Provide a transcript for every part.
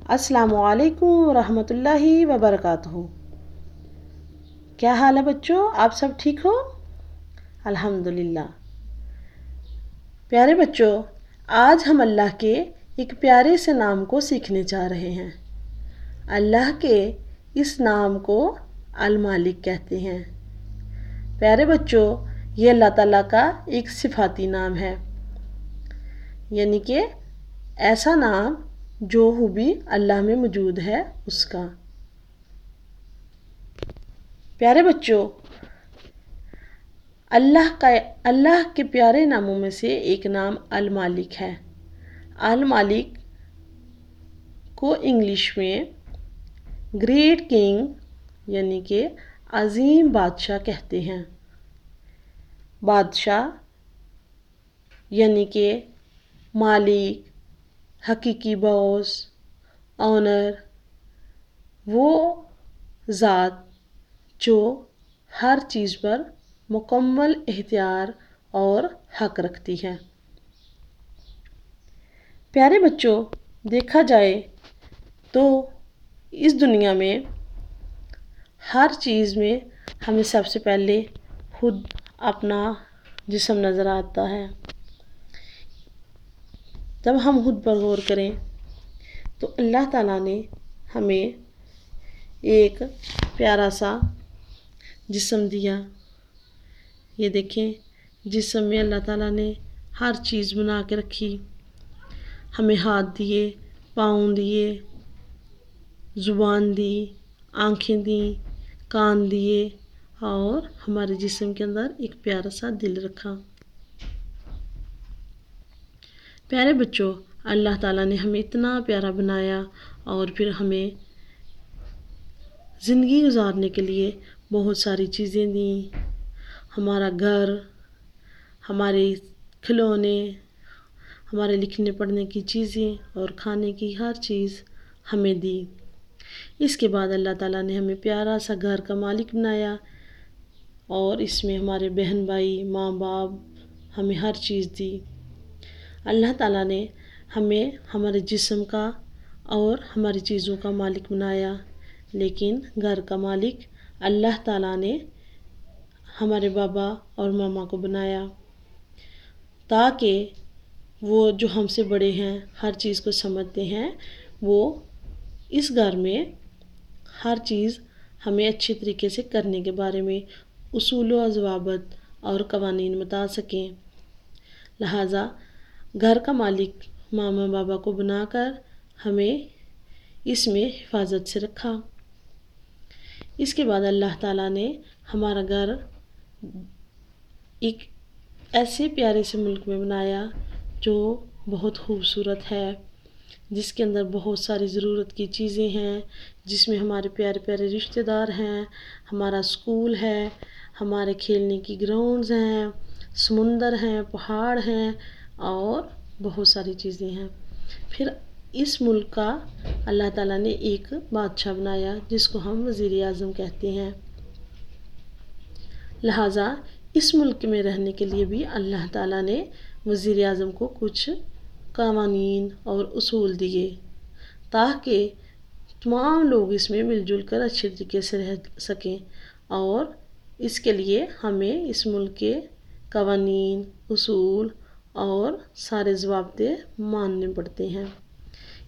السلام علیکم ورحمۃ اللہ وبرکاتہ۔ کیا حال ہے بچوں؟ آپ سب ٹھیک ہو؟ الحمدللہ۔ پیارے بچوں، آج ہم اللہ کے ایک پیارے سے نام کو سیکھنے جا رہے ہیں۔ اللہ کے اس نام کو المالک کہتے ہیں۔ پیارے بچوں، یہ اللہ تعالیٰ کا ایک صفاتی نام ہے، یعنی کہ ایسا نام جو خوبی اللہ میں موجود ہے اس کا۔ پیارے بچوں، اللہ کے پیارے ناموں میں سے ایک نام المالک ہے۔ المالک کو انگلش میں گریٹ کنگ یعنی کہ عظیم بادشاہ کہتے ہیں۔ بادشاہ یعنی کہ مالک، حقیقی باس، آنر، وہ ذات جو ہر چیز پر مکمل اختیار اور حق رکھتی ہے۔ پیارے بچوں، دیکھا جائے تو اس دنیا میں ہر چیز میں ہمیں سب سے پہلے خود اپنا جسم نظر آتا ہے۔ جب ہم خود پر غور کریں تو اللہ تعالیٰ نے ہمیں ایک پیارا سا جسم دیا۔ یہ دیکھیں، جسم میں اللہ تعالیٰ نے ہر چیز بنا کے رکھی۔ ہمیں ہاتھ دیے، پاؤں دیے، زبان دی، آنکھیں دیں، کان دیے اور ہمارے جسم کے اندر ایک پیارا سا دل رکھا۔ پیارے بچوں، اللہ تعالیٰ نے ہمیں اتنا پیارا بنایا اور پھر ہمیں زندگی گزارنے کے لیے بہت ساری چیزیں دیں۔ ہمارا گھر، ہمارے کھلونے، ہمارے لکھنے پڑھنے کی چیزیں اور کھانے کی ہر چیز ہمیں دی۔ اس کے بعد اللہ تعالیٰ نے ہمیں پیارا سا گھر کا مالک بنایا اور اس میں ہمارے بہن بھائی، ماں باپ ہمیں ہر چیز دی۔ اللہ تعالیٰ نے ہمیں ہمارے جسم کا اور ہماری چیزوں کا مالک بنایا، لیکن گھر کا مالک اللہ تعالیٰ نے ہمارے بابا اور ماما کو بنایا، تاکہ وہ جو ہم سے بڑے ہیں، ہر چیز کو سمجھتے ہیں، وہ اس گھر میں ہر چیز ہمیں اچھے طریقے سے کرنے کے بارے میں اصول و ضوابط اور قوانین بتا سکیں۔ لہٰذا گھر کا مالک ماما بابا کو بنا کر ہمیں اس میں حفاظت سے رکھا۔ اس کے بعد اللہ تعالیٰ نے ہمارا گھر ایک ایسے پیارے سے ملک میں بنایا جو بہت خوبصورت ہے، جس کے اندر بہت ساری ضرورت کی چیزیں ہیں، جس میں ہمارے پیارے پیارے رشتہ دار ہیں، ہمارا اسکول ہے، ہمارے کھیلنے کی گراؤنڈز ہیں، سمندر ہیں، پہاڑ ہیں اور بہت ساری چیزیں ہیں۔ پھر اس ملک کا اللہ تعالیٰ نے ایک بادشاہ بنایا جس کو ہم وزیر اعظم کہتے ہیں۔ لہٰذا اس ملک میں رہنے کے لیے بھی اللہ تعالیٰ نے وزیر اعظم کو کچھ قوانین اور اصول دیے، تاکہ تمام لوگ اس میں مل جل کر اچھے طریقے سے رہ سکیں، اور اس کے لیے ہمیں اس ملک کے قوانین، اصول اور سارے ضوابطے ماننے پڑتے ہیں۔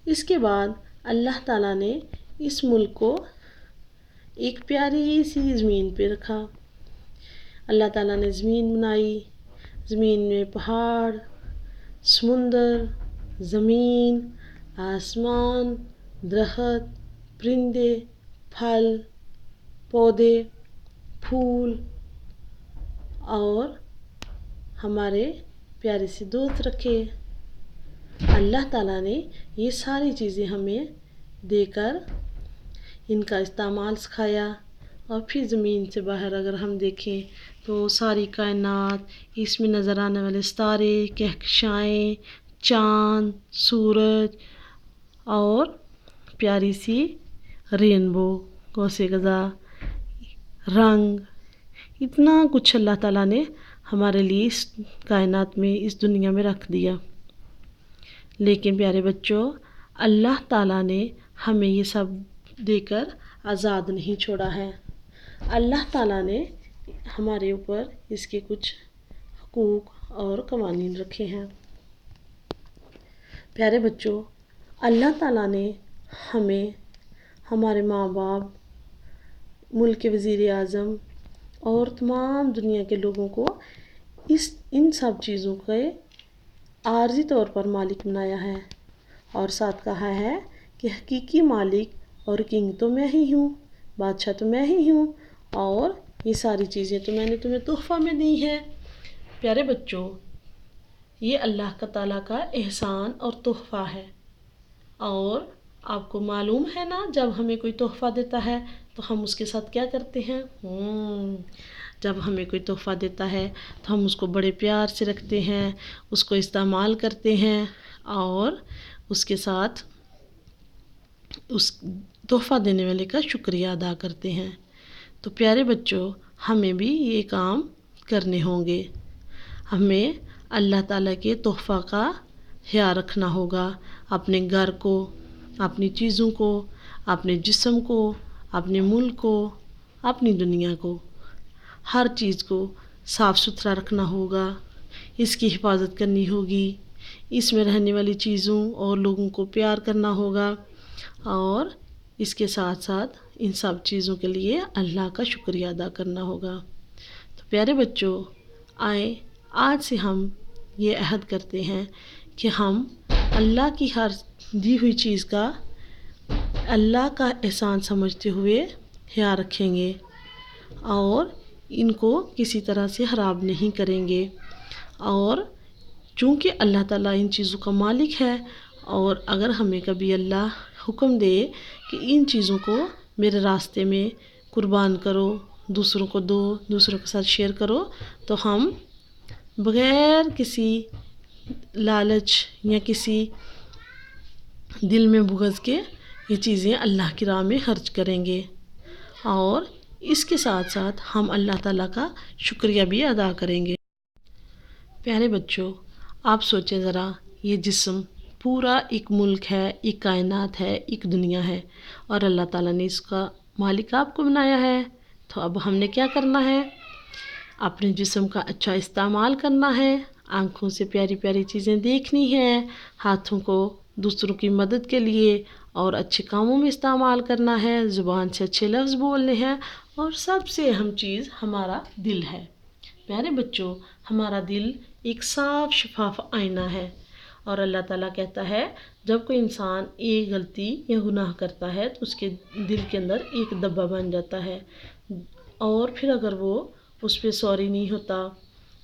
اس کے بعد اللہ تعالیٰ نے اس ملک کو ایک پیاری سی زمین پہ رکھا۔ اللہ تعالیٰ نے زمین بنائی، زمین میں پہاڑ، سمندر، زمین، آسمان، درخت، پرندے، پھل، پودے، پھول اور ہمارے پیارے سے دوست رکھے۔ اللہ تعالیٰ نے یہ ساری چیزیں ہمیں دے کر ان کا استعمال سکھایا۔ اور پھر زمین سے باہر اگر ہم دیکھیں تو ساری کائنات، اس میں نظر آنے والے ستارے، کہکشائیں، چاند، سورج اور پیاری سی رینبو، قوس قزح، رنگ، اتنا کچھ اللہ تعالیٰ نے ہمارے لیے اس کائنات میں، اس دنیا میں رکھ دیا۔ لیکن پیارے بچوں، اللہ تعالیٰ نے ہمیں یہ سب دے کر آزاد نہیں چھوڑا ہے۔ اللہ تعالیٰ نے ہمارے اوپر اس کے کچھ حقوق اور قوانین رکھے ہیں۔ پیارے بچوں، اللہ تعالیٰ نے ہمیں، ہمارے ماں باپ، ملک کے وزیر اعظم اور تمام دنیا کے لوگوں کو ان سب چیزوں کے عارضی طور پر مالک بنایا ہے، اور ساتھ کہا ہے کہ حقیقی مالک اور کنگ تو میں ہی ہوں، بادشاہ تو میں ہی ہوں، اور یہ ساری چیزیں تو میں نے تمہیں تحفہ میں دی ہیں۔ پیارے بچوں، یہ اللہ تعالیٰ کا احسان اور تحفہ ہے، اور آپ کو معلوم ہے نا، جب ہمیں کوئی تحفہ دیتا ہے تو ہم اس کے ساتھ کیا کرتے ہیں؟ جب ہمیں کوئی تحفہ دیتا ہے تو ہم اس کو بڑے پیار سے رکھتے ہیں، اس کو استعمال کرتے ہیں، اور اس کے ساتھ اس تحفہ دینے والے کا شکریہ ادا کرتے ہیں۔ تو پیارے بچوں، ہمیں بھی یہ کام کرنے ہوں گے۔ ہمیں اللہ تعالیٰ کے تحفہ کا خیال رکھنا ہوگا، اپنے گھر کو، اپنی چیزوں کو، اپنے جسم کو، اپنے ملک کو، اپنی دنیا کو، ہر چیز کو صاف ستھرا رکھنا ہوگا، اس کی حفاظت کرنی ہوگی، اس میں رہنے والی چیزوں اور لوگوں کو پیار کرنا ہوگا، اور اس کے ساتھ ساتھ ان سب چیزوں کے لیے اللہ کا شکریہ ادا کرنا ہوگا۔ تو پیارے بچوں، آئیں آج سے ہم یہ عہد کرتے ہیں کہ ہم اللہ کی ہر دی ہوئی چیز کا اللہ کا احسان سمجھتے ہوئے خیال رکھیں گے، اور ان کو کسی طرح سے خراب نہیں کریں گے، اور چونکہ اللہ تعالیٰ ان چیزوں کا مالک ہے، اور اگر ہمیں کبھی اللہ حکم دے کہ ان چیزوں کو میرے راستے میں قربان کرو، دوسروں کو دو، دوسروں کے ساتھ شیئر کرو، تو ہم بغیر کسی لالچ یا کسی دل میں بغض کے یہ چیزیں اللہ کی راہ میں خرچ کریں گے، اور اس کے ساتھ ساتھ ہم اللہ تعالیٰ کا شکریہ بھی ادا کریں گے۔ پیارے بچوں، آپ سوچیں ذرا، یہ جسم پورا ایک ملک ہے، ایک کائنات ہے، ایک دنیا ہے، اور اللہ تعالیٰ نے اس کا مالک آپ کو بنایا ہے۔ تو اب ہم نے کیا کرنا ہے؟ اپنے جسم کا اچھا استعمال کرنا ہے، آنکھوں سے پیاری پیاری چیزیں دیکھنی ہیں، ہاتھوں کو دوسروں کی مدد کے لیے اور اچھے کاموں میں استعمال کرنا ہے، زبان سے اچھے لفظ بولنے ہیں، اور سب سے اہم چیز ہمارا دل ہے۔ پیارے بچوں، ہمارا دل ایک صاف شفاف آئینہ ہے، اور اللہ تعالیٰ کہتا ہے جب کوئی انسان ایک غلطی یا گناہ کرتا ہے تو اس کے دل کے اندر ایک دبا بن جاتا ہے، اور پھر اگر وہ اس پہ سوری نہیں ہوتا،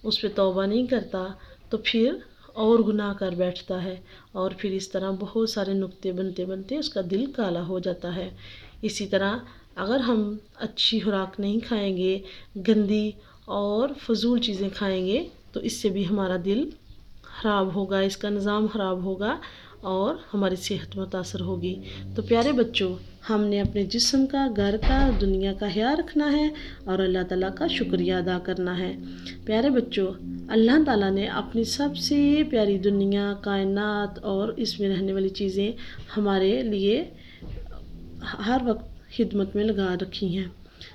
اس پہ توبہ نہیں کرتا، تو پھر اور گناہ کر بیٹھتا ہے، اور پھر اس طرح بہت سارے نکتے بنتے بنتے اس کا دل کالا ہو جاتا ہے۔ اسی طرح اگر ہم اچھی خوراک نہیں کھائیں گے، گندی اور فضول چیزیں کھائیں گے، تو اس سے بھی ہمارا دل خراب ہوگا، اس کا نظام خراب ہوگا، اور ہماری صحت متاثر ہوگی۔ تو پیارے بچوں، ہم نے اپنے جسم کا، گھر کا، دنیا کا خیال رکھنا ہے، اور اللہ تعالیٰ کا شکریہ ادا کرنا ہے۔ پیارے بچوں، اللہ تعالیٰ نے اپنی سب سے پیاری دنیا، کائنات اور اس میں رہنے والی چیزیں ہمارے لیے ہر وقت خدمت میں لگا رکھی ہیں۔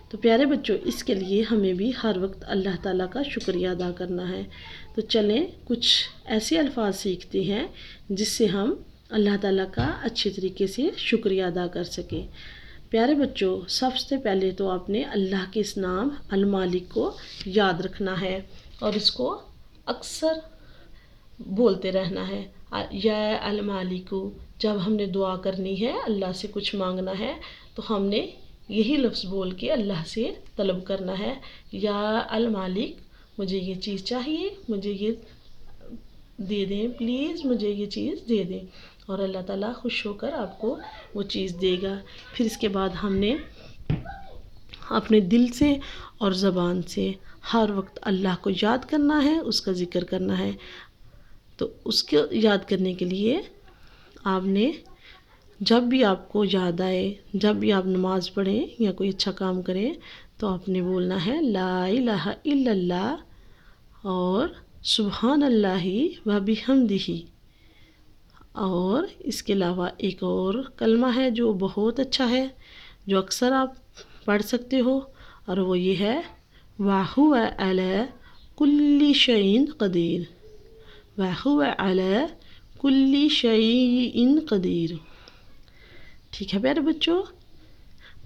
تو پیارے بچوں، اس کے لیے ہمیں بھی ہر وقت اللہ تعالیٰ کا شکریہ ادا کرنا ہے۔ تو چلیں کچھ ایسے الفاظ سیکھتے ہیں جس سے ہم اللہ تعالیٰ کا اچھے طریقے سے شکریہ ادا کر سکیں۔ پیارے بچوں، سب سے پہلے تو آپ نے اللہ کے اس نام المالک کو یاد رکھنا ہے، اور اس کو اکثر بولتے رہنا ہے، یا المالک۔ جب ہم نے دعا کرنی ہے، اللہ سے کچھ مانگنا ہے، تو ہم نے یہی لفظ بول کے اللہ سے طلب کرنا ہے، یا المالک، مجھے یہ چیز چاہیے، مجھے یہ دے دیں، پلیز مجھے یہ چیز دے دیں، اور اللہ تعالیٰ خوش ہو کر آپ کو وہ چیز دے گا۔ پھر اس کے بعد ہم نے اپنے دل سے اور زبان سے ہر وقت اللہ کو یاد کرنا ہے، اس کا ذکر کرنا ہے۔ تو اس کو یاد کرنے کے لیے آپ نے جب بھی آپ کو یاد آئے، جب بھی آپ نماز پڑھیں یا کوئی اچھا کام کریں، تو آپ نے بولنا ہے لا الہ الا اللہ اور سبحان اللہ و بحمدہ، اور اس کے علاوہ ایک اور کلمہ ہے جو بہت اچھا ہے، جو اکثر آپ پڑھ سکتے ہو، اور وہ یہ ہے وَهُوَ عَلَى كُلِّ شَيْءٍ قَدِيرٌ، وَهُوَ عَلَى كُلِّ شَيْءٍ قَدِيرٌ۔ ٹھیک ہے پیارے بچوں،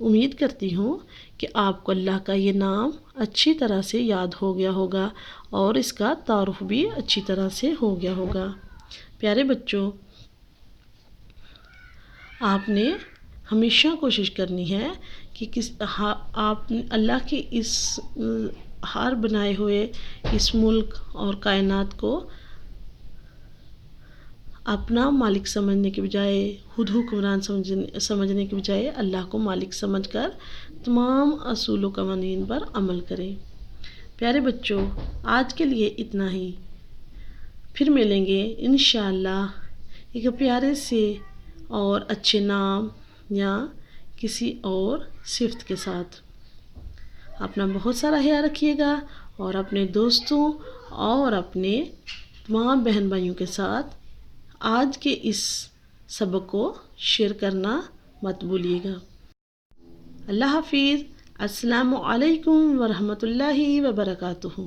امید کرتی ہوں کہ آپ کو اللہ کا یہ نام اچھی طرح سے یاد ہو گیا ہوگا اور اس کا تعارف بھی اچھی طرح سے ہو گیا ہوگا۔ پیارے بچوں، آپ نے ہمیشہ کوشش کرنی ہے کہ آپ اللہ کے اس ہر بنائے ہوئے اس ملک اور کائنات کو اپنا مالک سمجھنے کے بجائے، خود حکمران سمجھنے کے بجائے اللہ کو مالک سمجھ کر تمام اصول و قوانین پر عمل کریں۔ پیارے بچوں، آج کے لیے اتنا ہی، پھر ملیں گے انشاءاللہ ایک پیارے سے اور اچھے نام یا کسی اور صفت کے ساتھ۔ اپنا بہت سارا خیال رکھیے گا اور اپنے دوستوں اور اپنے تمام بہن بھائیوں کے ساتھ آج کے اس سبق کو شیئر کرنا مت بھولیے گا۔ اللہ حافظ۔ السلام علیکم ورحمۃ اللہ وبرکاتہ۔